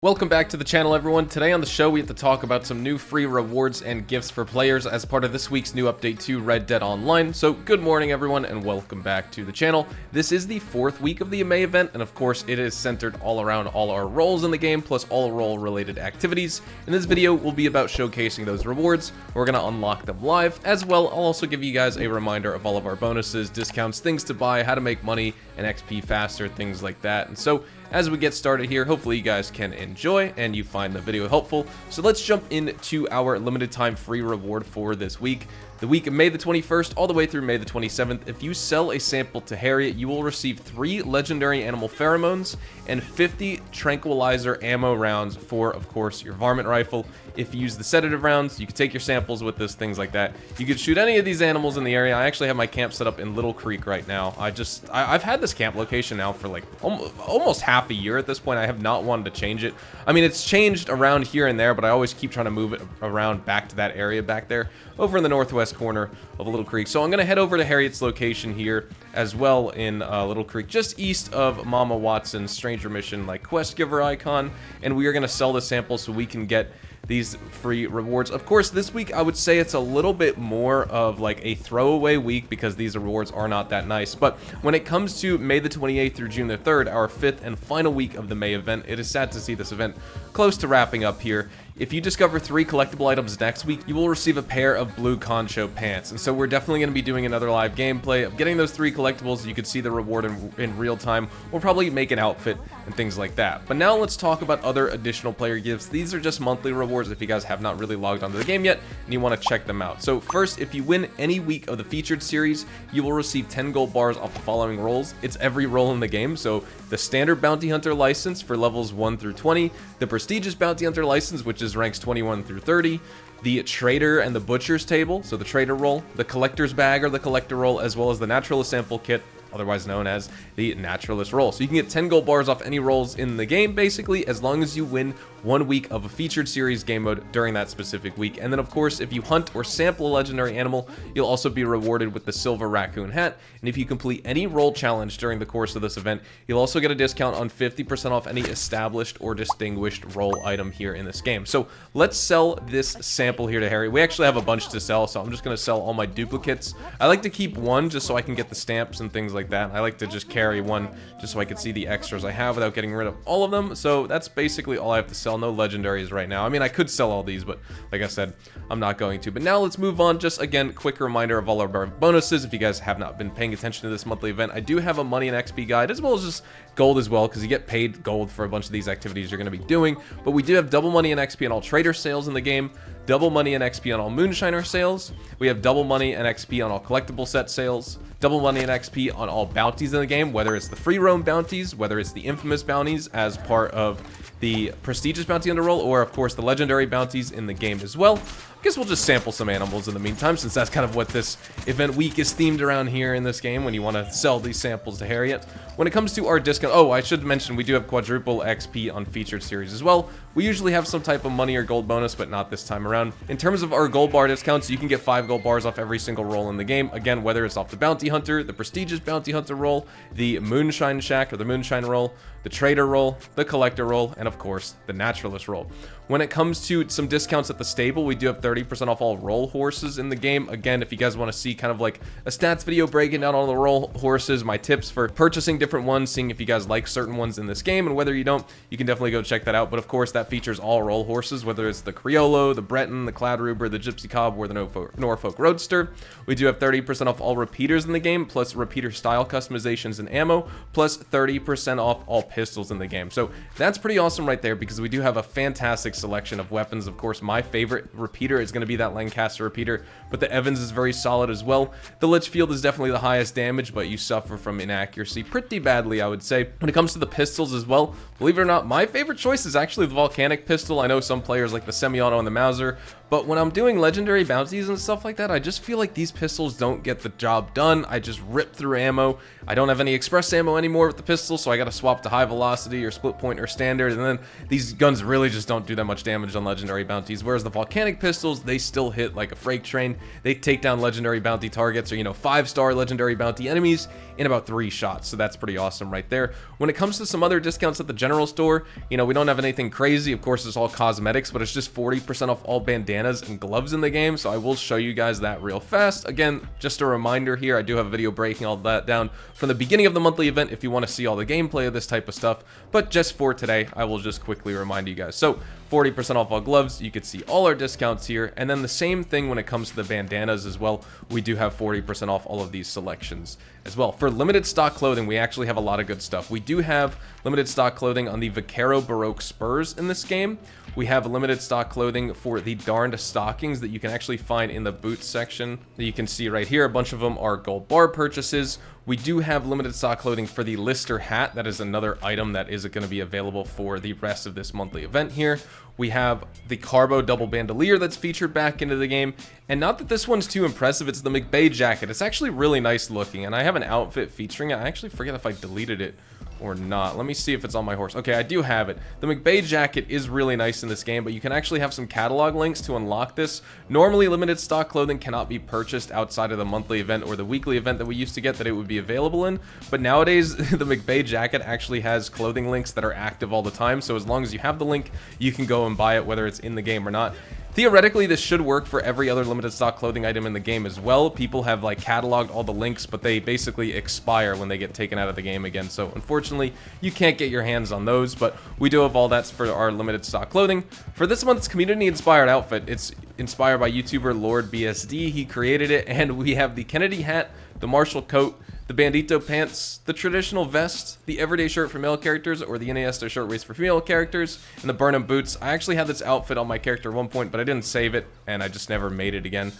Welcome back to the channel, everyone. Today on the show, we have to talk about some new free rewards and gifts for players as part of this week's new update to Red Dead Online. So good morning, everyone, and welcome back to the channel. This is the fourth week of the May event, and of course, it is centered all around all our roles in the game, plus all role-related activities. And this video will be about showcasing those rewards. We're going to unlock them live. As well, I'll also give you guys a reminder of all of our bonuses, discounts, things to buy, how to make money and XP faster, things like that. And so, as we get started here, hopefully you guys can enjoy and you find the video helpful. So let's jump into our limited time free reward for this week. The week of May the 21st all the way through May the 27th, if you sell a sample to Harriet, you will receive 3 legendary animal pheromones and 50 tranquilizer ammo rounds for, of course, your varmint rifle. If you use the sedative rounds, you can take your samples with this, things like that. You can shoot any of these animals in the area. I actually have my camp set up in Little Creek right now. I've had this camp location now for like almost half a year at this point. I have not wanted to change it. I mean, it's changed around here and there, but I always keep trying to move it around back to that area back there over in the northwest corner of Little Creek. So I'm going to head over to Harriet's location here as well in Little Creek, just east of Mama Watson's Stranger Mission like quest giver icon, and we are going to sell the sample so we can get these free rewards. Of course, this week I would say it's a little bit more of like a throwaway week because these rewards are not that nice. But when it comes to May the 28th through June the 3rd, our 5th and final week of the May event, it is sad to see this event close to wrapping up here. If you discover 3 collectible items next week, you will receive a pair of blue concho pants. And so we're definitely going to be doing another live gameplay of getting those 3 collectibles. You could see the reward in real time. We'll probably make an outfit and things like that. But now let's talk about other additional player gifts. These are just monthly rewards if you guys have not really logged onto the game yet and you want to check them out. So first, if you win any week of the featured series, you will receive 10 gold bars off the following roles. It's every role in the game. So the standard bounty hunter license for levels 1 through 20, the prestigious bounty hunter license, which is ranks 21 through 30, the trader and the butcher's table, so the trader role, the collector's bag or the collector role, as well as the naturalist sample kit, otherwise known as the naturalist role. So you can get 10 gold bars off any roles in the game, basically, as long as you win 1 week of a featured series game mode during that specific week. And then, of course, if you hunt or sample a legendary animal, you'll also be rewarded with the silver raccoon hat. And if you complete any role challenge during the course of this event, you'll also get a discount on 50% off any established or distinguished role item here in this game. So let's sell this sample here to Harry. We actually have a bunch to sell, so I'm just going to sell all my duplicates. I like to keep one just so I can get the stamps and things like that. I like to just carry one just so I can see the extras I have without getting rid of all of them. So that's basically all I have to sell. No legendaries right now. I mean, I could sell all these, but like I said, I'm not going to. But now let's move on. Just again, quick reminder of all of our bonuses. If you guys have not been paying attention to this monthly event, I do have a money and XP guide, as well as just gold as well, because you get paid gold for a bunch of these activities you're going to be doing. But we do have double money and XP on all trader sales in the game, double money and XP on all moonshiner sales. We have double money and XP on all collectible set sales, double money and XP on all bounties in the game, whether it's the free roam bounties, whether it's the infamous bounties as part of the prestigious bounty hunter role, or of course the legendary bounties in the game as well. I guess we'll just sample some animals in the meantime, since that's kind of what this event week is themed around here in this game when you want to sell these samples to Harriet. When it comes to our discount, oh, I should mention we do have quadruple XP on featured series as well. We usually have some type of money or gold bonus, but not this time around. In terms of our gold bar discounts, you can get 5 gold bars off every single role in the game. Again, whether it's off the bounty hunter, the prestigious bounty hunter role, the moonshine shack or the moonshine role, the trader role, the collector role, and of course the naturalist role. When it comes to some discounts at the stable, we do have 30% off all roll horses in the game. Again, if you guys want to see kind of like a stats video breaking down all the roll horses, my tips for purchasing different ones, seeing if you guys like certain ones in this game, and whether you don't, you can definitely go check that out. But of course, that features all roll horses, whether it's the Criollo, the Breton, the Cladruber, the Gypsy Cob, or the Norfolk Roadster. We do have 30% off all repeaters in the game, plus repeater style customizations and ammo, plus 30% off all pistols in the game. So that's pretty awesome right there, because we do have a fantastic selection of weapons. Of course, my favorite repeater is going to be that Lancaster repeater, but the Evans is very solid as well. The Litchfield is definitely the highest damage, but you suffer from inaccuracy pretty badly, I would say. When it comes to the pistols as well, believe it or not, my favorite choice is actually the volcanic pistol. I know some players like the semi-auto and the Mauser, But when I'm doing legendary bounties and stuff like that, I just feel like these pistols don't get the job done. I just rip through ammo. I don't have any express ammo anymore with the pistol, so I gotta swap to high velocity or split point or standard, and then these guns really just don't do that much damage on legendary bounties, whereas the volcanic pistols, they still hit like a freight train. They take down legendary bounty targets, or 5-star legendary bounty enemies in about 3 shots, so that's pretty awesome right there. When it comes to some other discounts at the general store, we don't have anything crazy. Of course, it's all cosmetics, but it's just 40% off all bandanas and gloves in the game, so I will show you guys that real fast. Again, just a reminder here, I do have a video breaking all that down from the beginning of the monthly event if you want to see all the gameplay of this type of stuff, but just for today, I will just quickly remind you guys. So 40% off all gloves, you can see all our discounts here, and then the same thing when it comes to the bandanas as well. We do have 40% off all of these selections as well. For limited stock clothing, we actually have a lot of good stuff. We do have limited stock clothing on the Vaquero Baroque Spurs in this game. We have limited stock clothing for the Darned Stockings that you can actually find in the boots section that you can see right here. A bunch of them are gold bar purchases. We do have limited stock clothing for the Lister hat. That is another item that is going to be available for the rest of this monthly event here. We have the Carbo Double Bandolier that's featured back into the game. And not that this one's too impressive, it's the McBay jacket. It's actually really nice looking, and I have an outfit featuring it. I actually forget if I deleted it or not. Let me see if it's on my horse. Okay, I do have it. The McBay jacket is really nice in this game, but you can actually have some catalog links to unlock this. Normally, limited stock clothing cannot be purchased outside of the monthly event or the weekly event that we used to get that it would be available in, but nowadays, the McBay jacket actually has clothing links that are active all the time, so as long as you have the link, you can go and buy it, whether it's in the game or not. Theoretically, this should work for every other limited stock clothing item in the game as well. People have cataloged all the links, but they basically expire when they get taken out of the game again. So unfortunately, you can't get your hands on those, but we do have all that for our limited stock clothing. For this month's community inspired outfit, it's inspired by YouTuber Lord BSD. He created it, and we have the Kennedy hat, the Marshall coat, the Bandito pants, the traditional vest, the everyday shirt for male characters, or the Iniesta shirtwaist for female characters, and the Burnham boots. I actually had this outfit on my character at one point, but I didn't save it, and I just never made it again.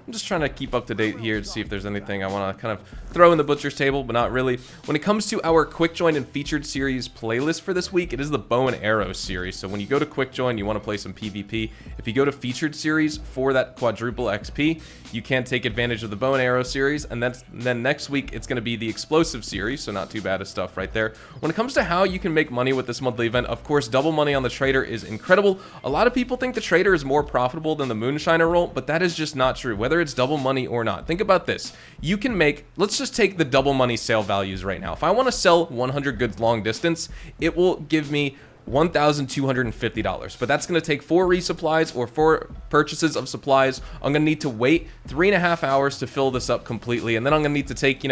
I'm just trying to keep up to date here to see if there's anything I want to kind of throw in the butcher's table, but not really. When it comes to our quick join and featured series playlist for this week, it is the bow and arrow series. So when you go to quick join, you want to play some PvP. If you go to featured series for that quadruple XP, you can take advantage of the bow and arrow series, and then next week it's going to be the explosive series, so not too bad of stuff right there. When it comes to how you can make money with this monthly event, of course, double money on the trader is incredible. A lot of people think the trader is more profitable than the moonshiner roll, but that is just not true, whether it's double money or not. Think about this. You can make, let's just take the double money sale values right now. If I want to sell 100 goods long distance, it will give me $1,250, but that's going to take 4 resupplies or 4 purchases of supplies. I'm going to need to wait 3.5 hours to fill this up completely, and then I'm going to need to take,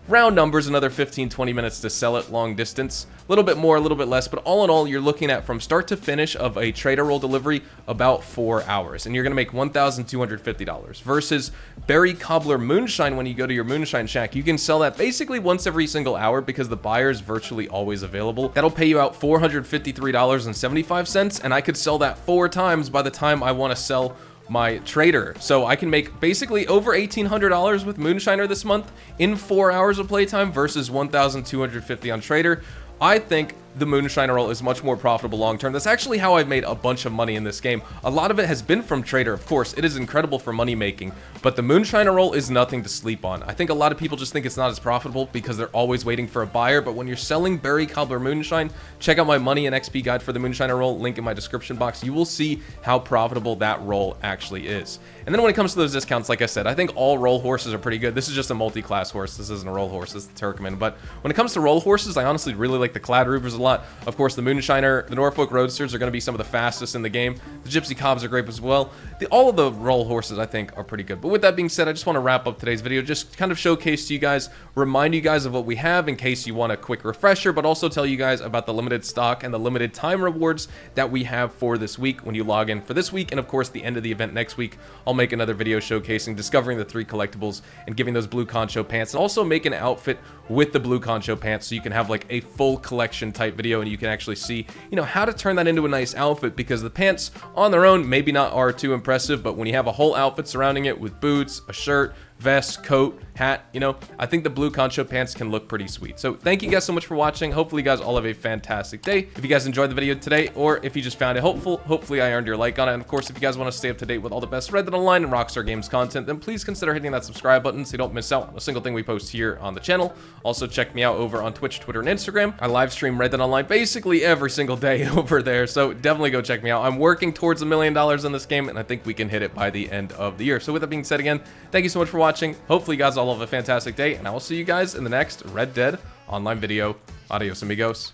round numbers, another 15-20 minutes to sell it long distance. A little bit more, a little bit less, but all in all, you're looking at, from start to finish of a trader roll delivery, about 4 hours, and you're going to make $1,250 versus Berry Cobbler Moonshine. When you go to your Moonshine Shack, you can sell that basically once every single hour because the buyer is virtually always available. That'll pay you out $453.75, and I could sell that 4 times by the time I want to sell my trader. So I can make basically over $1,800 with Moonshiner this month in 4 hours of playtime versus $1,250 on trader. I think the Moonshiner roll is much more profitable long term. That's actually how I've made a bunch of money in this game. A lot of it has been from trader, of course. It is incredible for money making, but the Moonshiner roll is nothing to sleep on. I think a lot of people just think it's not as profitable because they're always waiting for a buyer, but when you're selling Berry Cobbler Moonshine, check out my money and XP guide for the Moonshiner roll, link in my description box. You will see how profitable that roll actually is. And then when it comes to those discounts, like I said, I think all roll horses are pretty good. This is just a multi-class horse. This isn't a roll horse, this is the Turkmen. But when it comes to roll horses, I honestly really like the Clad Reavers a lot. Of course, the Moonshiner, the Norfolk Roadsters are going to be some of the fastest in the game. The Gypsy Cobs are great as well. All of the roll horses, I think, are pretty good. But with that being said, I just want to wrap up today's video. Just kind of showcase to you guys, remind you guys of what we have in case you want a quick refresher, but also tell you guys about the limited stock and the limited time rewards that we have for this week when you log in for this week. And of course, the end of the event next week, I'll make another video showcasing discovering the 3 collectibles and giving those blue concho pants, and also make an outfit with the blue concho pants so you can have like a full collection type video and you can actually see, how to turn that into a nice outfit, because the pants on their own maybe not are too impressive, but when you have a whole outfit surrounding it with boots, a shirt, vest, coat, hat, you know, I think the blue poncho pants can look pretty sweet. So thank you guys so much for watching. Hopefully you guys all have a fantastic day. If you guys enjoyed the video today, or if you just found it helpful, hopefully I earned your like on it. And of course, if you guys want to stay up to date with all the best Red Dead Online and Rockstar Games content, then please consider hitting that subscribe button so you don't miss out on a single thing we post here on the channel. Also, check me out over on Twitch, Twitter, and Instagram. I live stream Red Dead Online basically every single day over there, so definitely go check me out. I'm working towards $1 million in this game, and I think we can hit it by the end of the year. So with that being said, again, thank you so much for watching. Hopefully you guys all have a fantastic day, and I will see you guys in the next Red Dead Online video. Adios, amigos.